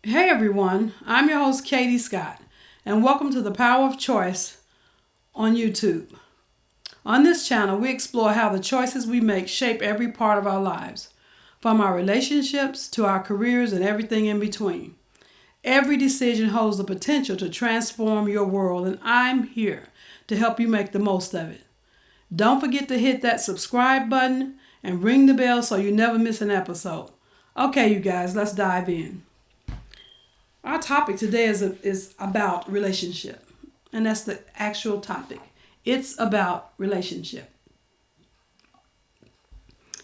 Hey everyone, I'm your host Katie Scott, and welcome to the Power of Choice on YouTube. On this channel, we explore how the choices we make shape every part of our lives, from our relationships to our careers and everything in between. Every decision holds the potential to transform your world, and I'm here to help you make the most of it. Don't forget to hit that subscribe button and ring the bell so you never miss an episode. Okay, you guys, let's dive in. Our topic today is about relationship, and that's the actual topic. It's about relationship.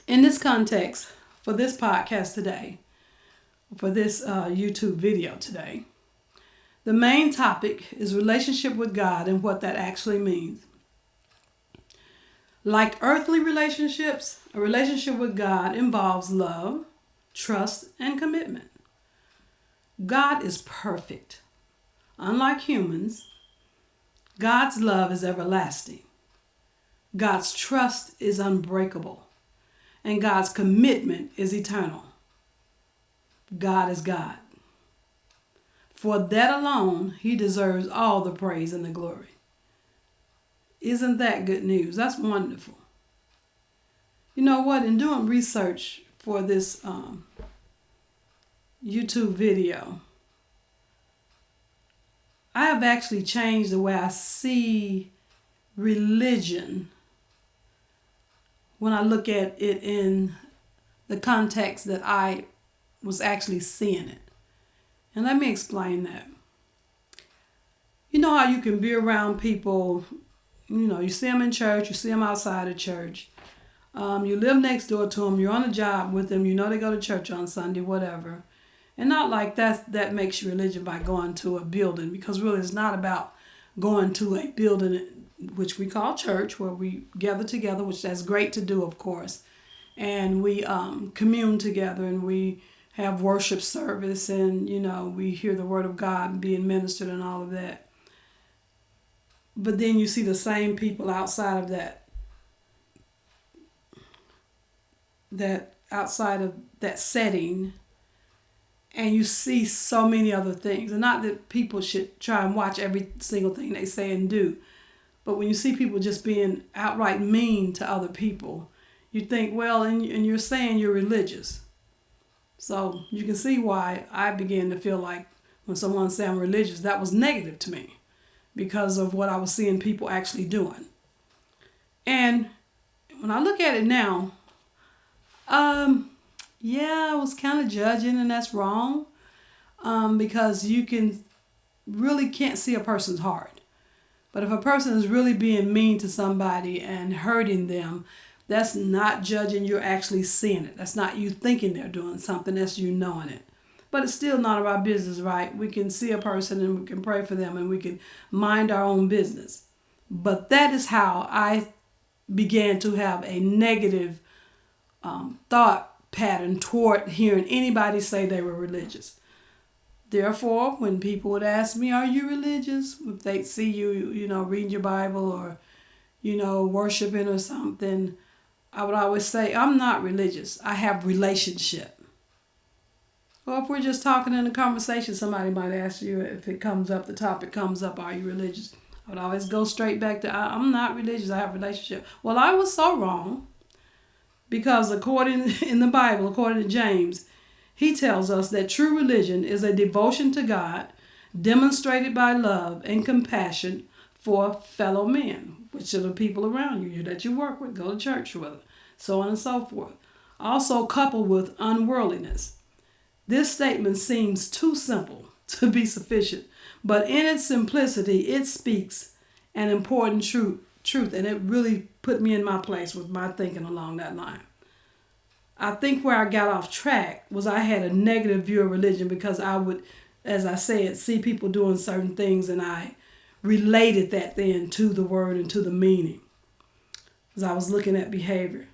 In this context, for this podcast today, for this YouTube video today, the main topic is relationship with God and what that actually means. Like earthly relationships, a relationship with God involves love, trust, and commitment. God is perfect. Unlike humans, God's love is everlasting. God's trust is unbreakable. And God's commitment is eternal. God is God. For that alone, He deserves all the praise and the glory. Isn't that good news? That's wonderful. You know what? In doing research for this YouTube video, I have actually changed the way I see religion when I look at it in the context that I was actually seeing it. And let me explain that. You know how you can be around people, you see them in church, you see them outside of church. You live next door to them, you're on a job with them, you know they go to church on Sunday, whatever. And not like that makes you religion by going to a building, because really it's not about going to a building, which we call church, where we gather together, which that's great to do, of course. And we commune together and we have worship service and, we hear the word of God being ministered and all of that. But then you see the same people outside of outside of that setting, and you see so many other things. And not that people should try and watch every single thing they say and do, but when you see people just being outright mean to other people, you think, well, and you're saying you're religious. So you can see why I began to feel like when someone said I'm religious, that was negative to me because of what I was seeing people actually doing. And when I look at it now, yeah, I was kind of judging, and that's wrong, because you really can't see a person's heart. But if a person is really being mean to somebody and hurting them, that's not judging, you're actually seeing it. That's not you thinking they're doing something, that's you knowing it. But it's still none of our business, right? We can see a person and we can pray for them and we can mind our own business. But that is how I began to have a negative thought pattern toward hearing anybody say they were religious. Therefore, when people would ask me, are you religious? If they see you, reading your Bible or, worshiping or something, I would always say, I'm not religious. I have relationship. Or if we're just talking in a conversation, somebody might ask you if it comes up, the topic comes up, are you religious? I would always go straight back to, I'm not religious, I have relationship. Well, I was so wrong. Because according to James, he tells us that true religion is a devotion to God demonstrated by love and compassion for fellow men, which are the people around you that you work with, go to church with, so on and so forth. Also coupled with unworldliness. This statement seems too simple to be sufficient, but in its simplicity, it speaks an important truth, and it really put me in my place with my thinking along that line. I think where I got off track was I had a negative view of religion because I would, as I said, see people doing certain things and I related that then to the word and to the meaning as I was looking at behavior.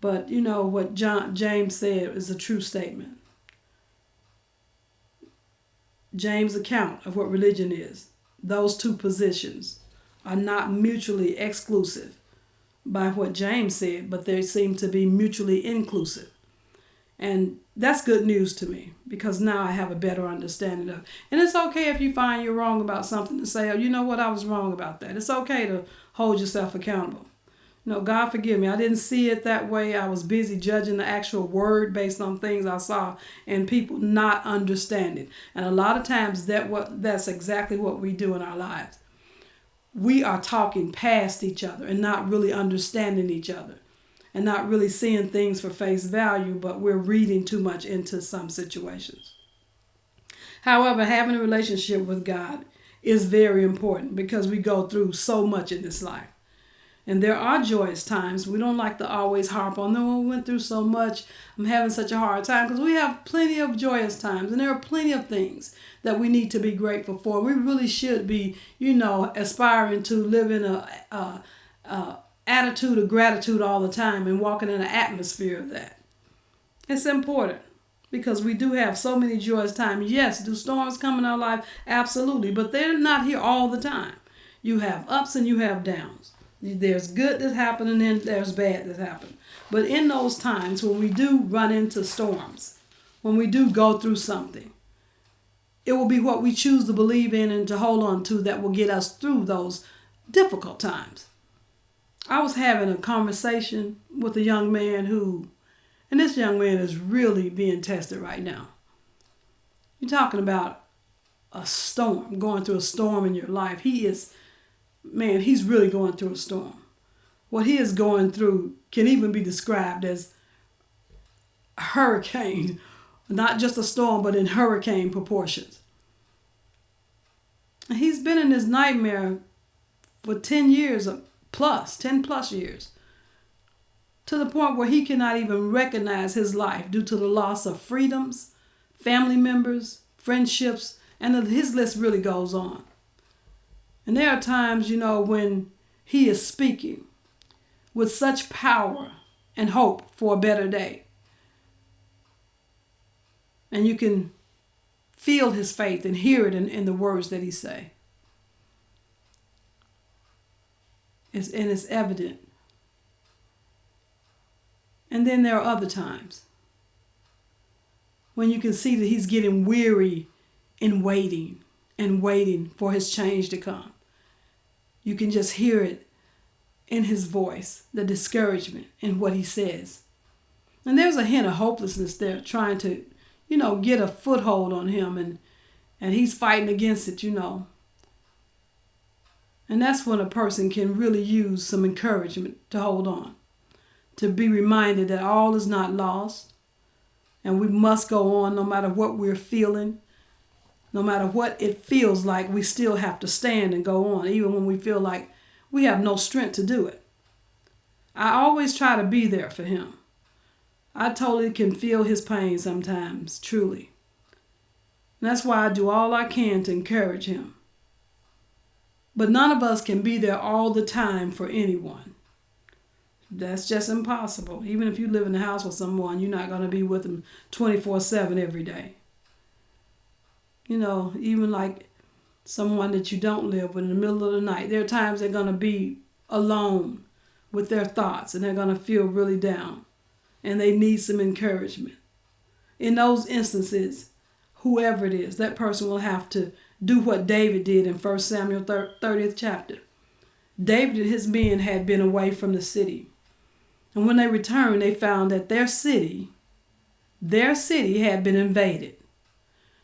But what James said is a true statement. James' account of what religion is, those two positions are not mutually exclusive by what James said, but they seem to be mutually inclusive. And that's good news to me, because now I have a better understanding of it. And it's okay if you find you're wrong about something to say, oh, you know what, I was wrong about that. It's okay to hold yourself accountable. No, God forgive me. I didn't see it that way. I was busy judging the actual word based on things I saw and people not understanding. And a lot of times that's exactly what we do in our lives. We are talking past each other and not really understanding each other and not really seeing things for face value, but we're reading too much into some situations. However, having a relationship with God is very important because we go through so much in this life. And there are joyous times. We don't like to always harp on, no, we went through so much, I'm having such a hard time, because we have plenty of joyous times. And there are plenty of things that we need to be grateful for. We really should be, aspiring to live in a attitude of gratitude all the time and walking in an atmosphere of that. It's important because we do have so many joyous times. Yes, do storms come in our life? Absolutely. But they're not here all the time. You have ups and you have downs. There's good that happen and then there's bad that happen. But in those times when we do run into storms, when we do go through something, it will be what we choose to believe in and to hold on to that will get us through those difficult times. I was having a conversation with a young man and this young man is really being tested right now. You're talking about a storm, going through a storm in your life. He's really going through a storm. What he is going through can even be described as a hurricane, not just a storm, but in hurricane proportions. And he's been in this nightmare for 10 plus years, to the point where he cannot even recognize his life due to the loss of freedoms, family members, friendships, and his list really goes on. And there are times, when he is speaking with such power and hope for a better day. And you can feel his faith and hear it in the words that he say. It's evident. And then there are other times when you can see that he's getting weary in waiting and waiting for his change to come. You can just hear it in his voice, the discouragement in what he says. And there's a hint of hopelessness there trying to, get a foothold on him, and he's fighting against it, And that's when a person can really use some encouragement to hold on, to be reminded that all is not lost, and we must go on no matter what we're feeling. No matter what it feels like, we still have to stand and go on, even when we feel like we have no strength to do it. I always try to be there for him. I totally can feel his pain sometimes, truly. And that's why I do all I can to encourage him. But none of us can be there all the time for anyone. That's just impossible. Even if you live in the house with someone, you're not going to be with them 24/7 every day. Even like someone that you don't live with in the middle of the night, there are times they're going to be alone with their thoughts and they're going to feel really down and they need some encouragement. In those instances, whoever it is, that person will have to do what David did in 1 Samuel 30th chapter. David and his men had been away from the city. And when they returned, they found that their city had been invaded.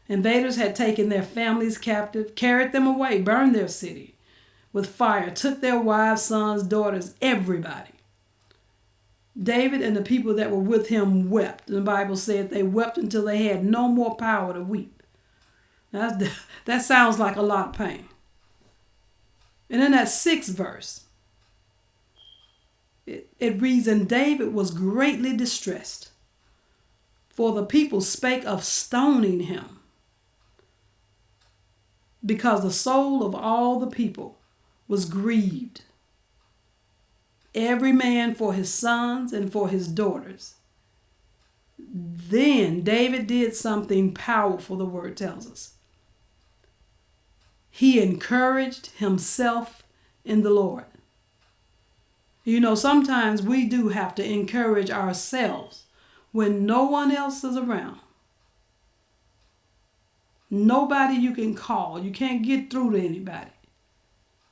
Invaders had taken their families captive, carried them away, burned their city with fire, took their wives, sons, daughters, everybody. David and the people that were with him wept. The Bible said they wept until they had no more power to weep. That sounds like a lot of pain. And in that 6th verse, it reads, "And David was greatly distressed, for the people spake of stoning him, because the soul of all the people was grieved, every man for his sons and for his daughters." Then David did something powerful, the word tells us. He encouraged himself in the Lord. Sometimes we do have to encourage ourselves when no one else is around. Nobody you can call. You can't get through to anybody.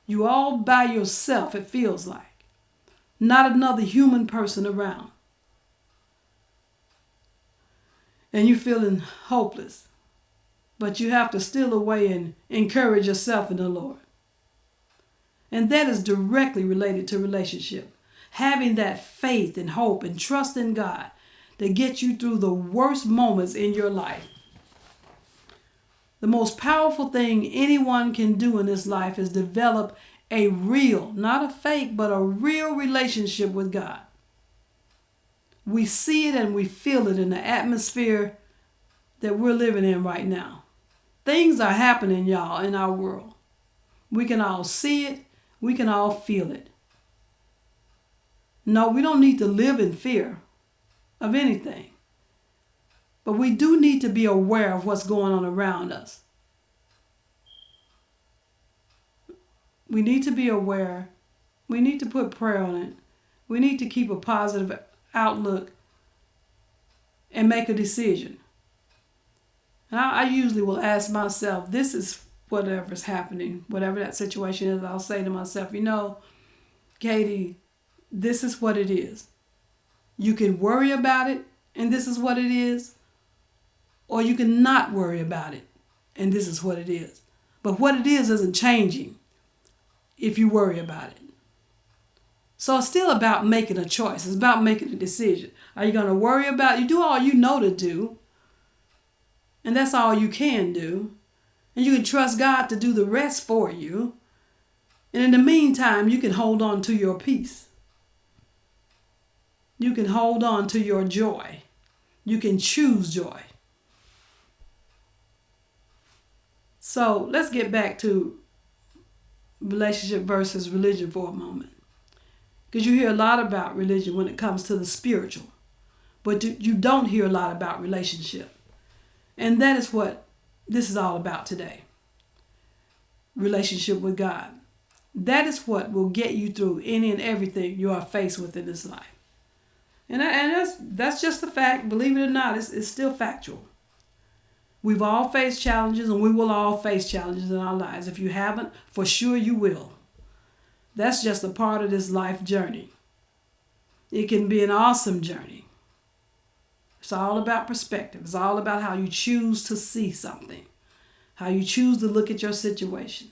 You all by yourself, it feels like. Not another human person around. And you're feeling hopeless. But you have to steal away and encourage yourself in the Lord. And that is directly related to relationship. Having that faith and hope and trust in God to get you through the worst moments in your life. The most powerful thing anyone can do in this life is develop a real, not a fake, but a real relationship with God. We see it and we feel it in the atmosphere that we're living in right now. Things are happening, y'all, in our world. We can all see it. We can all feel it. No, we don't need to live in fear of anything. But we do need to be aware of what's going on around us. We need to be aware. We need to put prayer on it. We need to keep a positive outlook and make a decision. And I usually will ask myself, this is whatever's happening, whatever that situation is, I'll say to myself, Katie, this is what it is. You can worry about it, and this is what it is. Or you can not worry about it, and this is what it is. But what it is isn't changing if you worry about it. So it's still about making a choice. It's about making a decision. Are you going to worry about it? You do all you know to do, and that's all you can do. And you can trust God to do the rest for you. And in the meantime, you can hold on to your peace. You can hold on to your joy. You can choose joy. So let's get back to relationship versus religion for a moment. Because you hear a lot about religion when it comes to the spiritual. But you don't hear a lot about relationship. And that is what this is all about today. Relationship with God. That is what will get you through any and everything you are faced with in this life. And that's just a fact. Believe it or not, it's still factual. We've all faced challenges, and we will all face challenges in our lives. If you haven't, for sure you will. That's just a part of this life journey. It can be an awesome journey. It's all about perspective. It's all about how you choose to see something, how you choose to look at your situation.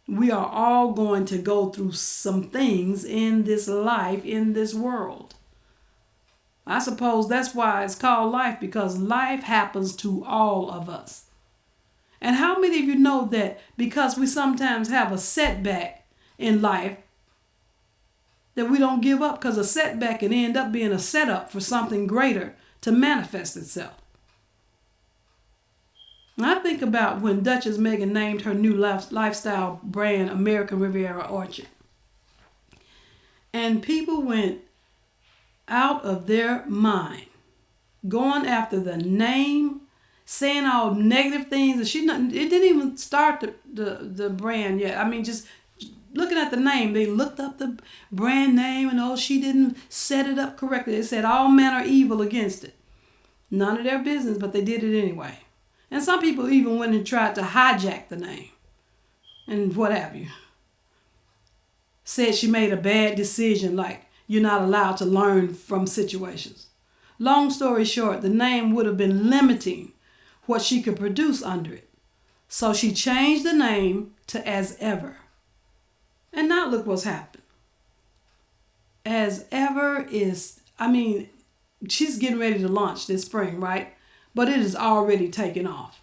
We are all going to go through some things in this life, in this world. I suppose that's why it's called life, because life happens to all of us. And how many of you know that because we sometimes have a setback in life, that we don't give up, because a setback can end up being a setup for something greater to manifest itself. And I think about when Duchess Megan named her new lifestyle brand American Riviera Orchard. And people went out of their mind going after the name, saying all negative things. And it didn't even start the brand yet. I mean, just looking at the name, they looked up the brand name and she didn't set it up correctly. They said all manner of evil against it. None of their business, but they did it anyway. And some people even went and tried to hijack the name and what have you. Said she made a bad decision, like you're not allowed to learn from situations. Long story short, the name would have been limiting what she could produce under it. So she changed the name to As Ever. And now look what's happened. As Ever is, she's getting ready to launch this spring, right? But it is already taken off.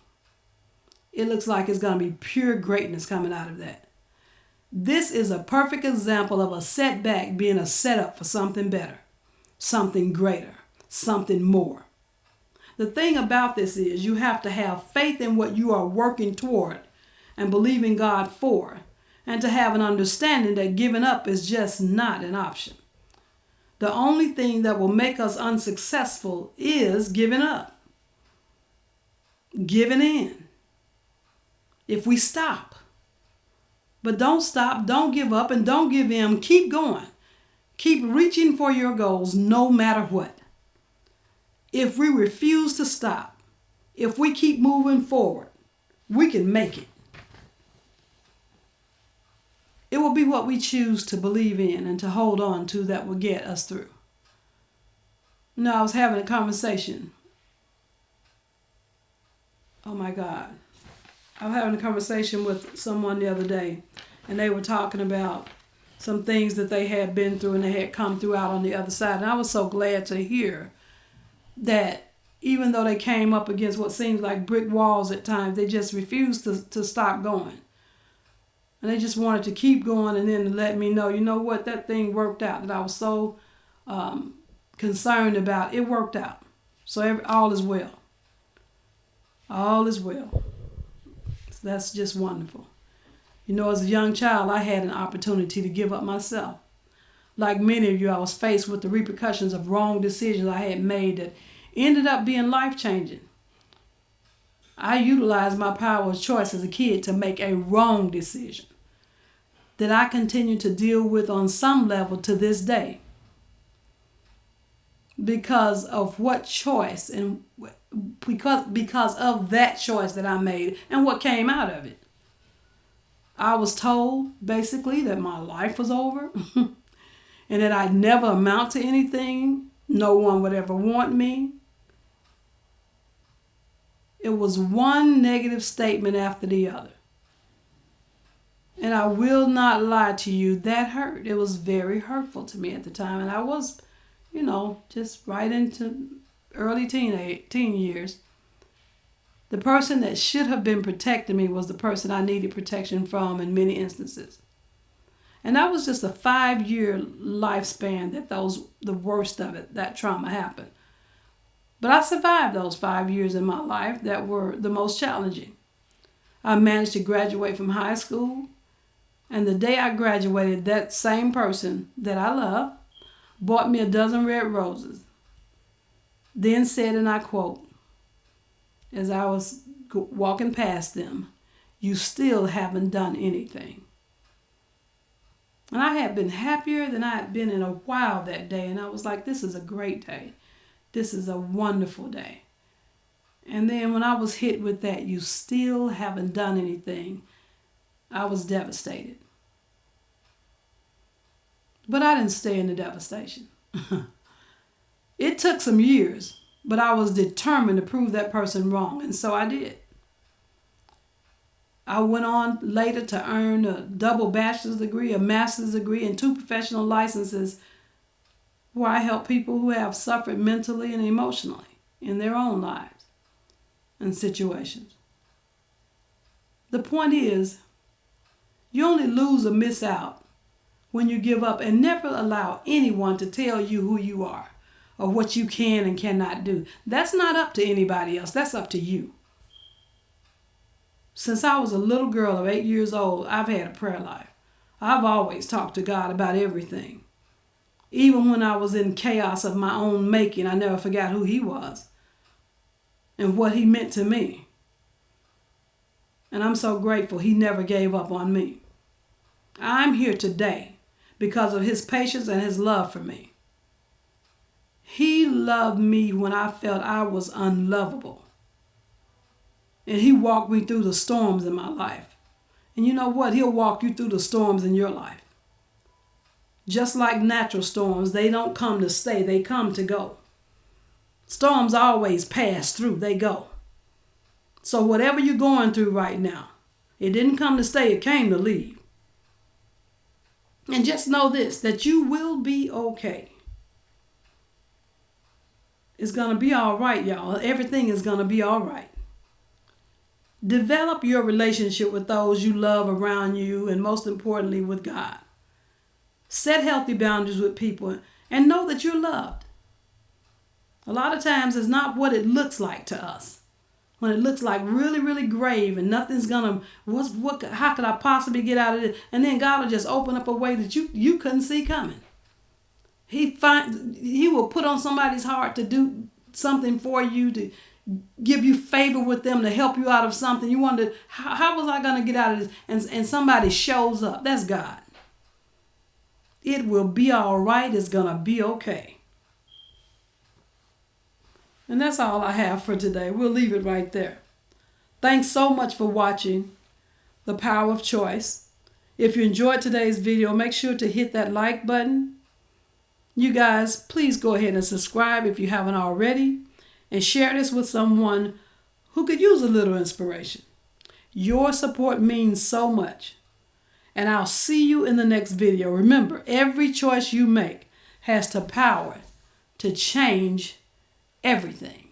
It looks like it's going to be pure greatness coming out of that. This is a perfect example of a setback being a setup for something better, something greater, something more. The thing about this is you have to have faith in what you are working toward and believing God for, and to have an understanding that giving up is just not an option. The only thing that will make us unsuccessful is giving up. Giving in. If we stop. But don't stop, don't give up, and don't give in. Keep going. Keep reaching for your goals no matter what. If we refuse to stop, if we keep moving forward, we can make it. It will be what we choose to believe in and to hold on to that will get us through. I was having a conversation. Oh my God. I was having a conversation with someone the other day, and they were talking about some things that they had been through and they had come through out on the other side. And I was so glad to hear that even though they came up against what seems like brick walls at times, they just refused to stop going. And they just wanted to keep going, and then to let me know, you know what, that thing worked out that I was so concerned about. It worked out. So all is well. All is well. So that's just wonderful. As a young child, I had an opportunity to give up myself. Like many of you, I was faced with the repercussions of wrong decisions I had made that ended up being life-changing. I utilized my power of choice as a kid to make a wrong decision that I continue to deal with on some level to this day because of what choice and because of that choice that I made and what came out of it. I was told basically that my life was over and that I'd never amount to anything. No one would ever want me. It was one negative statement after the other. And I will not lie to you, that hurt. It was very hurtful to me at the time. And I was, just right into early teen years. The person that should have been protecting me was the person I needed protection from in many instances. And that was just a 5-year lifespan that the worst of it, that trauma happened. But I survived those 5 years in my life that were the most challenging. I managed to graduate from high school. And the day I graduated, that same person that I love bought me a dozen red roses. Then said, and I quote, as I was walking past them, "You still haven't done anything." And I had been happier than I had been in a while that day. And I was like, this is a great day. This is a wonderful day. And then when I was hit with that, "You still haven't done anything," I was devastated. But I didn't stay in the devastation. It took some years, but I was determined to prove that person wrong, and so I did. I went on later to earn a double bachelor's degree, a master's degree, and 2 professional licenses where I help people who have suffered mentally and emotionally in their own lives and situations. The point is, you only lose or miss out when you give up and never allow anyone to tell you who you are or what you can and cannot do. That's not up to anybody else. That's up to you. Since I was a little girl of 8 years old, I've had a prayer life. I've always talked to God about everything. Even when I was in chaos of my own making, I never forgot who He was and what He meant to me. And I'm so grateful He never gave up on me. I'm here today because of His patience and His love for me. He loved me when I felt I was unlovable. And He walked me through the storms in my life. And you know what? He'll walk you through the storms in your life. Just like natural storms, they don't come to stay, they come to go. Storms always pass through, they go. So whatever you're going through right now, it didn't come to stay, it came to leave. And just know this, that you will be okay. It's going to be all right, y'all. Everything is going to be all right. Develop your relationship with those you love around you, and most importantly, with God. Set healthy boundaries with people and know that you're loved. A lot of times it's not what it looks like to us. When it looks like really, really grave and nothing's gonna, how could I possibly get out of this? And then God will just open up a way that you couldn't see coming. He will put on somebody's heart to do something for you, to give you favor with them, to help you out of something. You wonder, how was I going to get out of this? And somebody shows up. That's God. It will be all right. It's going to be okay. And that's all I have for today. We'll leave it right there. Thanks so much for watching The Power of Choice. If you enjoyed today's video, make sure to hit that like button. You guys, please go ahead and subscribe if you haven't already, and share this with someone who could use a little inspiration. Your support means so much. And I'll see you in the next video. Remember, every choice you make has the power to change everything.